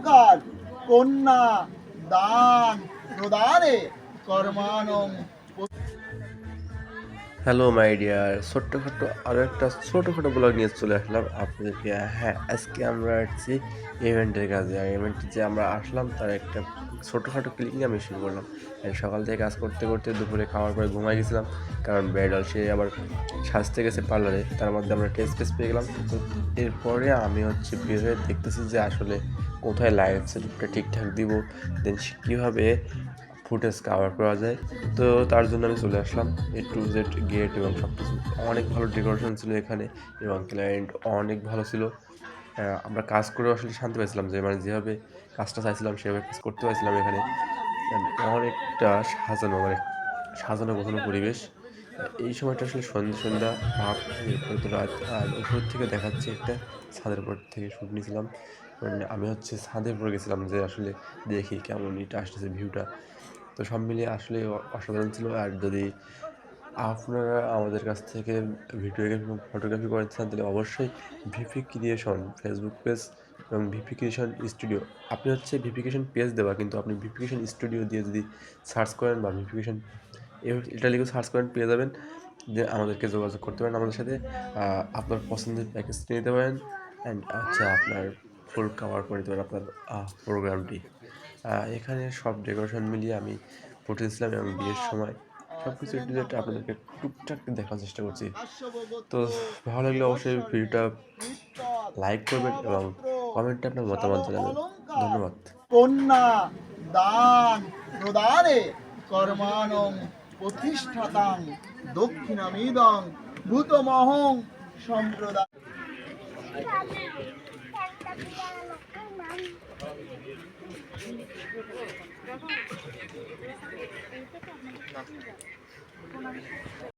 অলঙ্কার কন্যা দান প্রদানে কর্মাণং। হ্যালো মাই ডিয়ার, ছোট্টখাটো আরও একটা ছোটোখাটো ব্লগ নিয়ে চলে আসলাম আপনাদেরকে। হ্যাঁ, আজকে আমরা আসছি ইভেন্টের কাজে। আর ইভেন্টে যে আমরা আসলাম তার একটা ছোটোখাটো ক্লিপিং আমি শুরু করলাম। সকাল থেকে কাজ করতে করতে দুপুরে খাওয়ার পরে ঘুমাই গেছিলাম, কারণ বেডাল সে আবার সাজতে গেছে পার্লারে। তার মধ্যে আমরা টেস্ট পেয়ে গেলাম। তো এরপরে আমি বের হয়ে দেখতেছি যে আসলে কোথায় লাইট সেটআপটা ঠিকঠাক দিব, দেন কীভাবে ফুটেজ কাভার করা যায়। তো তার জন্য আমি চলে আসলাম A to Z গেট এবং সব কিছু। অনেক ভালো ডেকোরেশন ছিল এখানে এবং ক্লায়েন্ট অনেক ভালো ছিল। আমরা কাজ করে আসলে শান্তি পাইছিলাম, যে যেভাবে কাজটা চাইছিলাম সেভাবে কাজ করতে পারছিলাম এখানে। অনেকটা সাজানো গোছানো পরিবেশ। এই সময়টা আসলে সন্ধ্যা সন্ধ্যা ভাব, এরপরে তো রাত। আর উপর থেকে দেখাচ্ছে একটা ছাদের উপর থেকে শ্যুট নিয়েছিলাম। আমি ছাদের উপরে গেছিলাম যে আসলে দেখি কেমন এটা আসতেছে ভিউটা। তো সব মিলিয়ে আসলে অসাধারণ ছিল। আর যদি আপনারা আমাদের কাছ থেকে ভিডিওগ্রাফি এবং ফটোগ্রাফি করতে চান তাহলে অবশ্যই ভিপি ক্রিয়েশন ফেসবুক পেজ এবং ভিপি ক্রিয়েশন স্টুডিও, আপনি ভিপি ক্রিয়েশন পেজ দেওয়া, কিন্তু আপনি ভিপি ক্রিয়েশন স্টুডিও দিয়ে যদি সার্চ করেন বা ভিপি ক্রিয়েশন এটা লিখে সার্চ করেন পেয়ে যাবেন। যে আমাদেরকে যোগাযোগ করতে পারেন আমাদের সাথে, আপনার পছন্দের প্যাকেজটি নিতে পারেন অ্যান্ড আপনার ফুল কভার করে দিতে পারেন আপনার প্রোগ্রামটি। এখানে সব ডেকোরেশন মিলিয়ে আমি ফুটেছিলাম এবং বিয়ের সময় সব কিছু ডিলেট আপনাদেরকে টুকটাক দেখার চেষ্টা করছি। তো ভালো লাগলে অবশ্যই ভিডিওটা লাইক করবেন এবং কমেন্টে আপনার মতামত জানাবেন। ধন্যবাদ। কন্যা দান প্রদানে কর্মাণং প্রতিষ্ঠাতাং দক্ষিণামিদং ভূতমহং সম্প্রদায়।